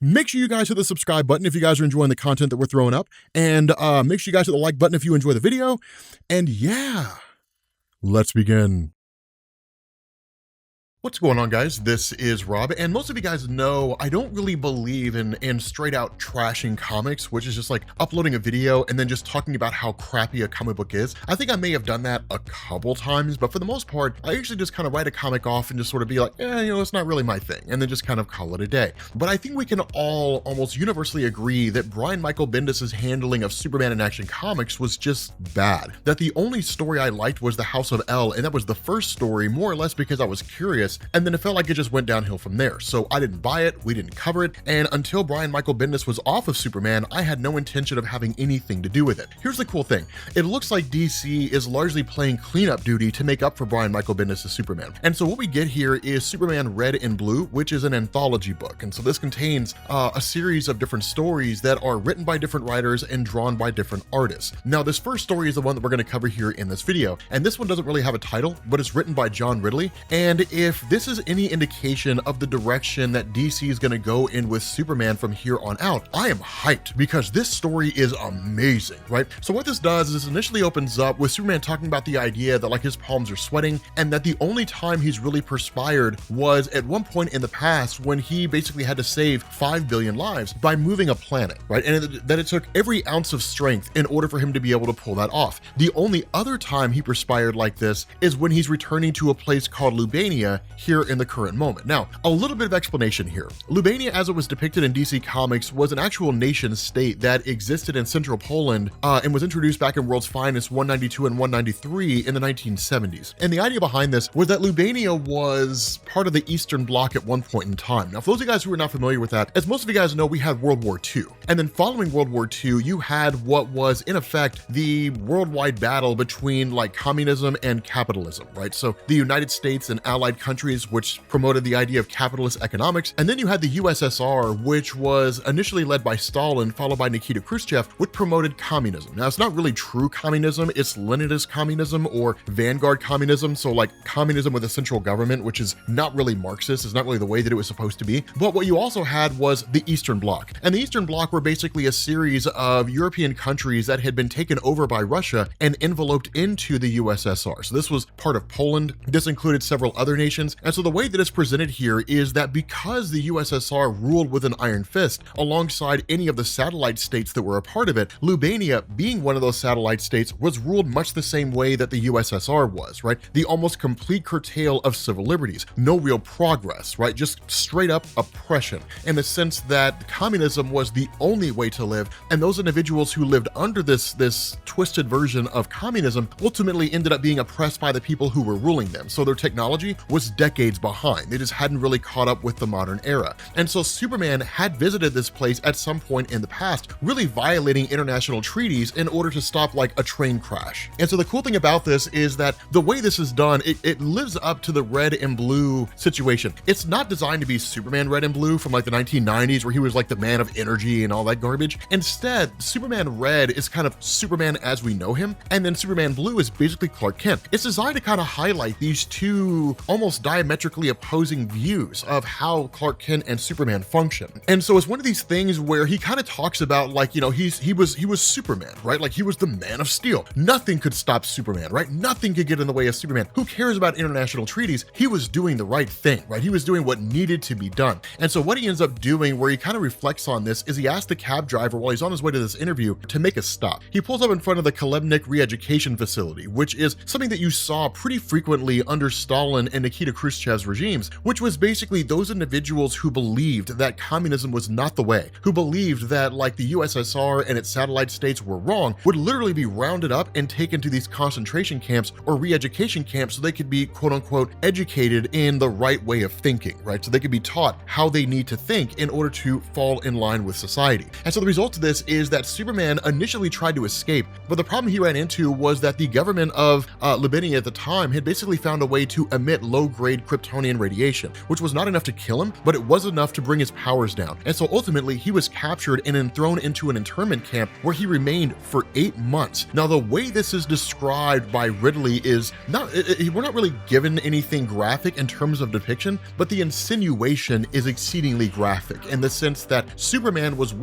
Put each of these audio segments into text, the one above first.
Make sure you guys hit the subscribe button if you guys are enjoying the content that we're throwing up, and make sure you guys hit the like button if you enjoy the video, and yeah, let's begin. What's going on, guys? This is Rob, and most of you guys know I don't really believe in straight out trashing comics, which is just like uploading a video and then just talking about how crappy a comic book is. I think I may have done that a couple times, but for the most part, I usually just kind of write a comic off and just sort of be like, it's not really my thing, and then just kind of call it a day. But I think we can all almost universally agree that Brian Michael Bendis' handling of Superman in Action Comics was just bad. That the only story I liked was The House of L, and that was the first story, more or less because I was curious, and then it felt like it just went downhill from there. So I didn't buy it, we didn't cover it, and until Brian Michael Bendis was off of Superman, I had no intention of having anything to do with it. Here's the cool thing. It looks like DC is largely playing cleanup duty to make up for Brian Michael Bendis' Superman. And so what we get here is Superman Red and Blue, which is an anthology book. And so this contains a series of different stories that are written by different writers and drawn by different artists. Now, this first story is the one that we're going to cover here in this video. And this one doesn't really have a title, but it's written by John Ridley. And if this is any indication of the direction that DC is going to go in with Superman from here on out, I am hyped because this story is amazing, right? So what this does is initially opens up with Superman talking about the idea that like his palms are sweating and that the only time he's really perspired was at one point in the past when he basically had to save 5 billion lives by moving a planet, right? And that it took every ounce of strength in order for him to be able to pull that off. The only other time he perspired like this is when he's returning to a place called Lubania here in the current moment. Now, a little bit of explanation here. Lubania, as it was depicted in DC Comics, was an actual nation state that existed in central Poland and was introduced back in World's Finest 192 and 193 in the 1970s. And the idea behind this was that Lubania was part of the Eastern Bloc at one point in time. Now, for those of you guys who are not familiar with that, as most of you guys know, we had World War II. And then following World War II, you had what was, in effect, the worldwide battle between like communism and capitalism, right? So the United States and allied countries, which promoted the idea of capitalist economics, and then you had the USSR, which was initially led by Stalin, followed by Nikita Khrushchev, which promoted communism. Now, it's not really true communism, it's Leninist communism or vanguard communism, so like communism with a central government, which is not really Marxist, it's not really the way that it was supposed to be. But what you also had was the Eastern Bloc, and the Eastern Bloc were basically a series of European countries that had been taken over by Russia and enveloped into the USSR. So this was part of Poland, this included several other nations, and so the way that it's presented here is that because the USSR ruled with an iron fist alongside any of the satellite states that were a part of it, Lubania, being one of those satellite states, was ruled much the same way that the USSR was, right? The almost complete curtail of civil liberties, no real progress, right? Just straight up oppression, in the sense that communism was the only way to live, and those individuals who lived under this twisted version of communism ultimately ended up being oppressed by the people who were ruling them. So their technology was decades behind. They just hadn't really caught up with the modern era. And so Superman had visited this place at some point in the past, really violating international treaties in order to stop like a train crash. And so the cool thing about this is that the way this is done, it lives up to the red and blue situation. It's not designed to be Superman Red and Blue from like the 1990s where he was like the man of energy and all that garbage. Instead, Superman Red is kind of Superman as we know him, and then Superman Blue is basically Clark Kent. It's designed to kind of highlight these two almost diametrically opposing views of how Clark Kent and Superman function. And so it's one of these things where he kind of talks about like, he was Superman, right? Like he was the man of steel. Nothing could stop Superman, right? Nothing could get in the way of Superman. Who cares about international treaties? He was doing the right thing, right? He was doing what needed to be done. And so what he ends up doing, where he kind of reflects on this, is he asks the cab driver while he's on his way to this interview to make a stop. He pulls up in front of the Kalebnik re-education facility, which is something that you saw pretty frequently under Stalin and Nikita Khrushchev's regimes, which was basically those individuals who believed that communism was not the way, who believed that like the USSR and its satellite states were wrong, would literally be rounded up and taken to these concentration camps or re-education camps so they could be quote unquote educated in the right way of thinking, right? So they could be taught how they need to think in order to fall in line with society. And so the result of this is that Superman initially tried to escape, but the problem he ran into was that the government of Lubania at the time had basically found a way to emit low-grade grade Kryptonian radiation, which was not enough to kill him, but it was enough to bring his powers down. And so ultimately he was captured and then thrown into an internment camp where he remained for 8 months. Now the way this is described by Ridley is we're not really given anything graphic in terms of depiction, but the insinuation is exceedingly graphic in the sense that Superman was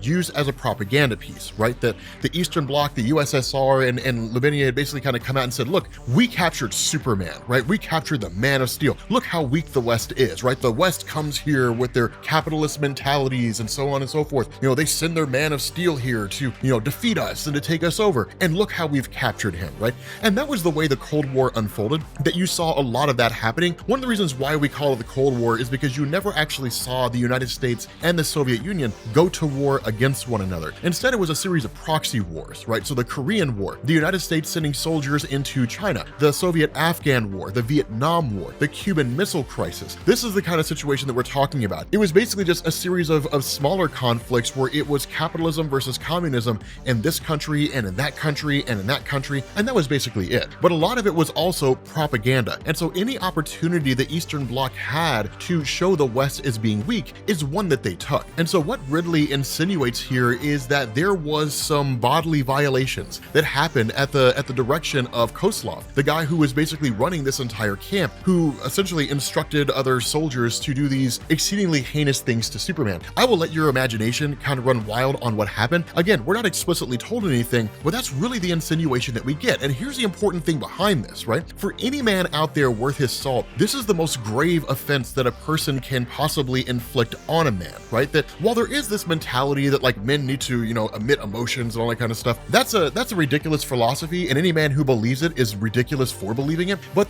used as a propaganda piece, right? That the Eastern Bloc, the USSR and Lubania had basically kind of come out and said, look, we captured Superman, right? We captured the Man of Steel. Look how weak the West is, right? The West comes here with their capitalist mentalities and so on and so forth. They send their Man of Steel here to, defeat us and to take us over. And look how we've captured him, right? And that was the way the Cold War unfolded, that you saw a lot of that happening. One of the reasons why we call it the Cold War is because you never actually saw the United States and the Soviet Union go to war against one another. Instead, it was a series of proxy wars, right? So the Korean War, the United States sending soldiers into China, the Soviet-Afghan War, the Vietnam War, the Cuban Missile Crisis. This is the kind of situation that we're talking about. It was basically just a series of smaller conflicts where it was capitalism versus communism in this country and in that country and in that country, and that was basically it. But a lot of it was also propaganda. And so any opportunity the Eastern Bloc had to show the West as being weak is one that they took. And so what Ridley insinuates here is that there was some bodily violations that happened at the direction of Koslov, the guy who was basically running this entire camp, who essentially instructed other soldiers to do these exceedingly heinous things to Superman. I will let your imagination kind of run wild on what happened. Again, we're not explicitly told anything, but that's really the insinuation that we get. And here's the important thing behind this, right? For any man out there worth his salt, this is the most grave offense that a person can possibly inflict on a man, right? That while there is this mentality that like men need to, emit emotions and all that kind of stuff, that's a ridiculous philosophy, and any man who believes it is ridiculous for believing it. But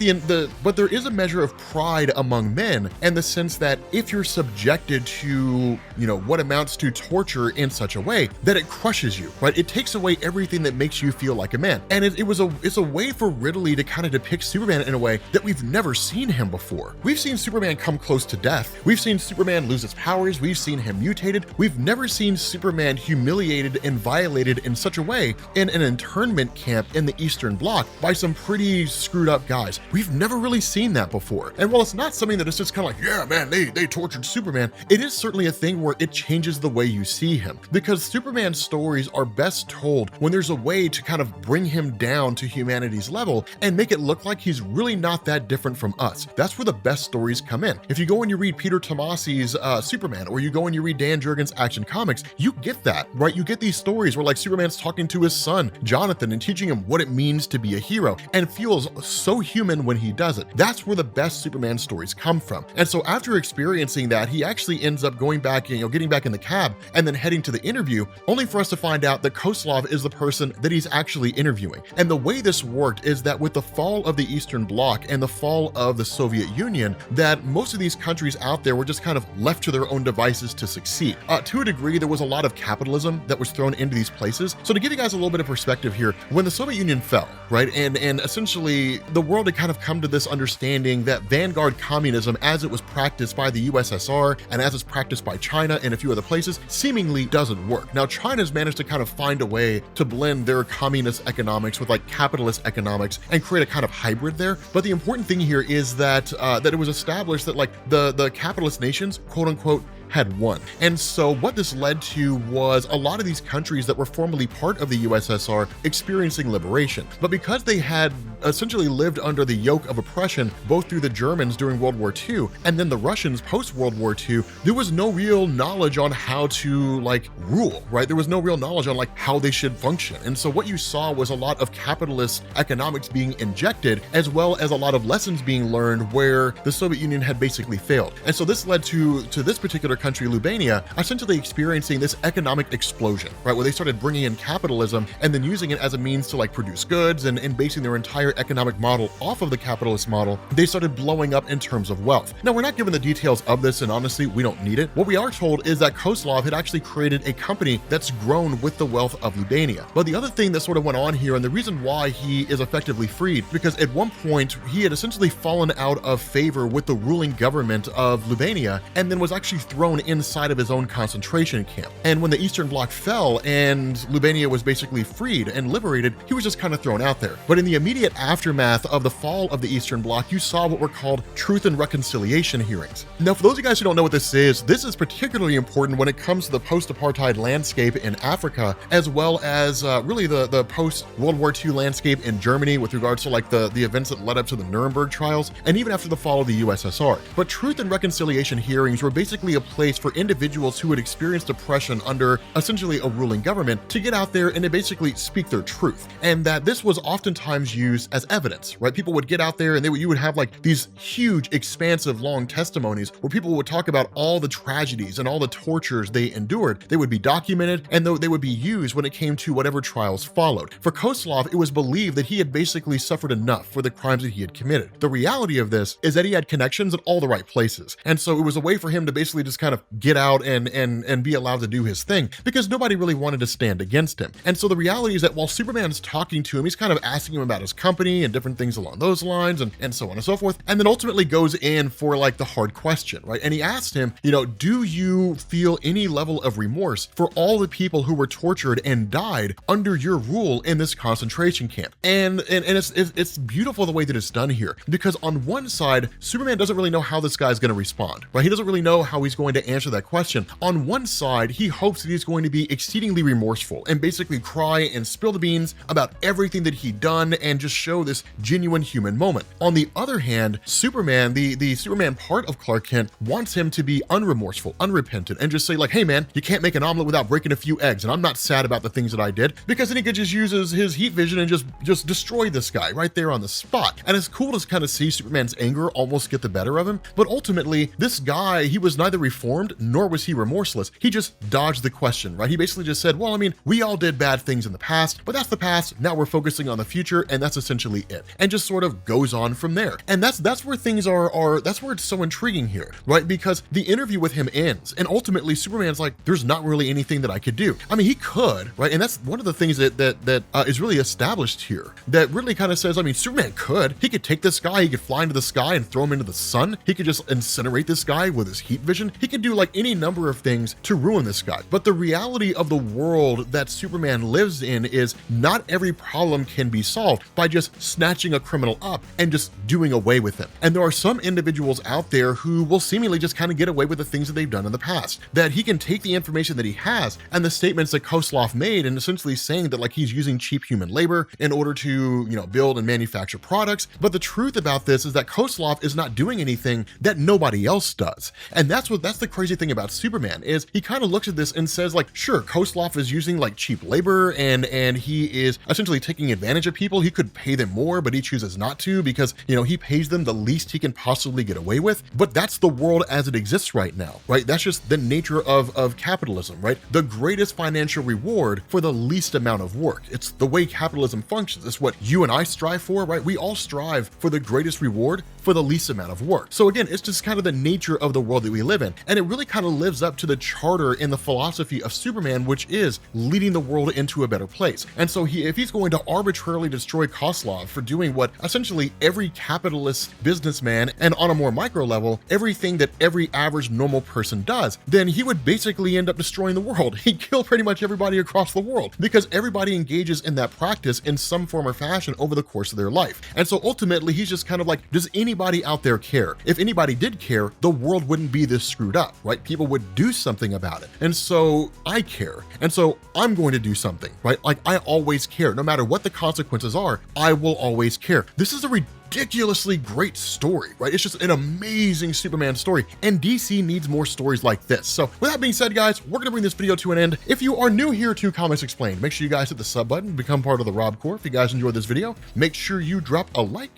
but there is a measure of pride among men in the sense that if you're subjected to, what amounts to torture in such a way that it crushes you, right? It takes away everything that makes you feel like a man. And it's a way for Ridley to kind of depict Superman in a way that we've never seen him before. We've seen Superman come close to death. We've seen Superman lose his powers. We've seen him mutated. We've never seen Superman humiliated and violated in such a way in an internment camp in the Eastern Bloc by some pretty screwed up guys. We've never really seen that before. And while it's not something that is just kind of like, yeah, man, they tortured Superman, it is certainly a thing where it changes the way you see him, because Superman's stories are best told when there's a way to kind of bring him down to humanity's level and make it look like he's really not that different from us. That's where the best stories come in. If you go and you read Peter Tomasi's Superman, or you go and you read Dan Jurgens' Action Comics, you get that, right? You get these stories where like Superman's talking to his son, Johnathon, and teaching him what it means to be a hero, and feels so human when he does it. That's where the best Superman stories come from. And so after experiencing that, he actually ends up going back, getting back in the cab and then heading to the interview, only for us to find out that Koslov is the person that he's actually interviewing. And the way this worked is that with the fall of the Eastern Bloc and the fall of the Soviet Union, that most of these countries out there were just kind of left to their own devices to succeed. To a degree, there was a lot of capitalism that was thrown into these places. So to give you guys a little bit of perspective here, when the Soviet Union fell, right, and essentially the world had kind of come to this understanding that vanguard communism, as it was practiced by the USSR and as it's practiced by China and a few other places, seemingly doesn't work. Now, China's managed to kind of find a way to blend their communist economics with like capitalist economics and create a kind of hybrid there. But the important thing here is that that it was established that like the capitalist nations, quote unquote, had won. And so what this led to was a lot of these countries that were formerly part of the USSR experiencing liberation. But because they had essentially lived under the yoke of oppression, both through the Germans during World War II and then the Russians post-World War II, there was no real knowledge on how to like rule, right? There was no real knowledge on like how they should function. And so what you saw was a lot of capitalist economics being injected, as well as a lot of lessons being learned where the Soviet Union had basically failed. And so this led to this particular country, Lubania, essentially experiencing this economic explosion, right? Where they started bringing in capitalism and then using it as a means to like produce goods and basing their entire economic model off of the capitalist model. They started blowing up in terms of wealth. Now, we're not given the details of this, and honestly, we don't need it. What we are told is that Koslov had actually created a company that's grown with the wealth of Lubania. But the other thing that sort of went on here, and the reason why he is effectively freed, because at one point he had essentially fallen out of favor with the ruling government of Lubania and then was actually thrown inside of his own concentration camp. And when the Eastern Bloc fell and Lubania was basically freed and liberated, he was just kind of thrown out there. But in the immediate aftermath of the fall of the Eastern Bloc, you saw what were called Truth and Reconciliation hearings. Now, for those of you guys who don't know what this is particularly important when it comes to the post-apartheid landscape in Africa, as well as really the post-World War II landscape in Germany with regards to like the events that led up to the Nuremberg trials, and even after the fall of the USSR. But Truth and Reconciliation hearings were basically a place for individuals who had experienced oppression under essentially a ruling government to get out there and to basically speak their truth. And that this was oftentimes used as evidence, right? People would get out there and you would have like these huge, expansive, long testimonies where people would talk about all the tragedies and all the tortures they endured. They would be documented, and they would be used when it came to whatever trials followed. For Kozlov, it was believed that he had basically suffered enough for the crimes that he had committed. The reality of this is that he had connections at all the right places. And so it was a way for him to basically just kind of get out and be allowed to do his thing, because nobody really wanted to stand against him. And so the reality is that while Superman's talking to him, he's kind of asking him about his company and different things along those lines and so on and so forth. And then ultimately goes in for like the hard question, right? And he asked him, do you feel any level of remorse for all the people who were tortured and died under your rule in this concentration camp? And it's beautiful the way that it's done here, because on one side, Superman doesn't really know how this guy's going to respond, right? He doesn't really know how he's going to answer that question. On one side, he hopes that he's going to be exceedingly remorseful and basically cry and spill the beans about everything that he'd done and just show this genuine human moment. On the other hand, Superman, the Superman part of Clark Kent, wants him to be unremorseful, unrepentant, and just say like, hey man, you can't make an omelet without breaking a few eggs, and I'm not sad about the things that I did, because then he could just use his heat vision and just destroy this guy right there on the spot. And it's cool to kind of see Superman's anger almost get the better of him, but ultimately, this guy, he was neither reformed nor was he remorseless. He just dodged the question, right? He basically just said, well, I mean, we all did bad things in the past, but that's the past. Now we're focusing on the future, and that's essentially it. And just sort of goes on from there. And that's where things are that's where it's so intriguing here, right? Because the interview with him ends, and ultimately Superman's like, there's not really anything that I could do. I mean, he could, right? And that's one of the things that is really established here, that really kind of says, I mean, Superman could. He could take this guy, he could fly into the sky and throw him into the sun. He could just incinerate this guy with his heat vision. He could do like any number of things to ruin this guy. But the reality of the world that Superman lives in is not every problem can be solved by just snatching a criminal up and just doing away with him. And there are some individuals out there who will seemingly just kind of get away with the things that they've done in the past. That he can take the information that he has and the statements that Kozlov made and essentially saying that like he's using cheap human labor in order to, build and manufacture products. But the truth about this is that Kozlov is not doing anything that nobody else does. And that's the crazy thing about Superman, is he kind of looks at this and says like, sure, Kozlov is using like cheap labor and he is essentially taking advantage of people. He could pay them more, but he chooses not to because, he pays them the least he can possibly get away with. But that's the world as it exists right now, right? That's just the nature of capitalism, right? The greatest financial reward for the least amount of work. It's the way capitalism functions. It's what you and I strive for, right? We all strive for the greatest reward for the least amount of work. So again, it's just kind of the nature of the world that we live in. And it really kind of lives up to the charter in the philosophy of Superman, which is leading the world into a better place. And so if he's going to arbitrarily destroy Kozlov for doing what essentially every capitalist businessman, and on a more micro level, everything that every average normal person does, then he would basically end up destroying the world. He'd kill pretty much everybody across the world because everybody engages in that practice in some form or fashion over the course of their life. And so ultimately, he's just kind of like, does anybody out there care? If anybody did care, the world wouldn't be this screwed up, right? People would do something about it. And so I care. And so I'm going to do something, right? Like I always care. No matter what the consequences are, I will always care. This is a ridiculously great story, right? It's just an amazing Superman story, and DC needs more stories like this. So with that being said, guys, we're gonna bring this video to an end. If you are new here to Comics Explained, make sure you guys hit the sub button, become part of the Rob Corps. If you guys enjoyed this video, make sure you drop a like,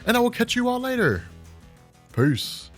and I will catch you all later. Peace.